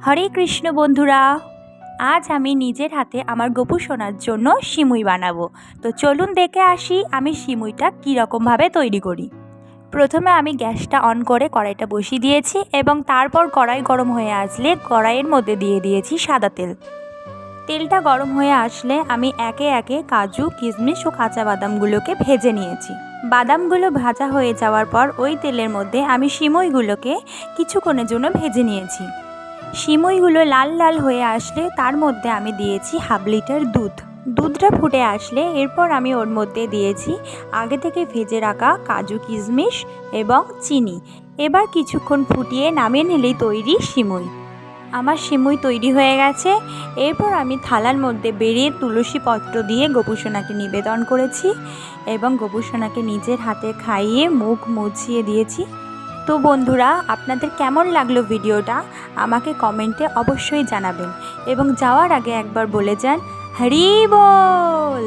হরে কৃষ্ণ বন্ধুরা, আজ আমি নিজের হাতে আমার গোপু সোনার জন্য সিমুই বানাবো। তো চলুন দেখে আসি আমি সিমুইটা কীরকমভাবে তৈরি করি। প্রথমে আমি গ্যাসটা অন করে কড়াইটা বসিয়ে দিয়েছি এবং তারপর কড়াই গরম হয়ে আসলে কড়াইয়ের মধ্যে দিয়ে দিয়েছি সাদা তেল। তেলটা গরম হয়ে আসলে আমি একে একে কাজু, কিশমিশ ও কাঁচা বাদামগুলোকে ভেজে নিয়েছি। বাদামগুলো ভাজা হয়ে যাওয়ার পর ওই তেলের মধ্যে আমি সিমুইগুলোকে কিছুক্ষণের জন্য ভেজে নিয়েছি। সিমুইগুলো লাল লাল হয়ে আসলে তার মধ্যে আমি দিয়েছি হাফ লিটার দুধ। দুধটা ফুটে আসলে এরপর আমি ওর মধ্যে দিয়েছি আগে থেকে ভেজে রাখা কাজু, কিশমিশ এবং চিনি। এবার কিছুক্ষণ ফুটিয়ে নামিয়ে নিলেই তৈরি সিমুই। আমার সিমুই তৈরি হয়ে গেছে। এরপর আমি থালার মধ্যে বেরিয়ে তুলসী পত্র দিয়ে গোপু সোনাকে নিবেদন করেছি এবং গোপু সোনাকে নিজের হাতে খাইয়ে মুখ মুছিয়ে দিয়েছি। তো বন্ধুরা, আপনাদের কেমন লাগলো ভিডিওটা আমাকে কমেন্টে অবশ্যই জানাবেন এবং যাওয়ার আগে একবার বলে যান হরি বল।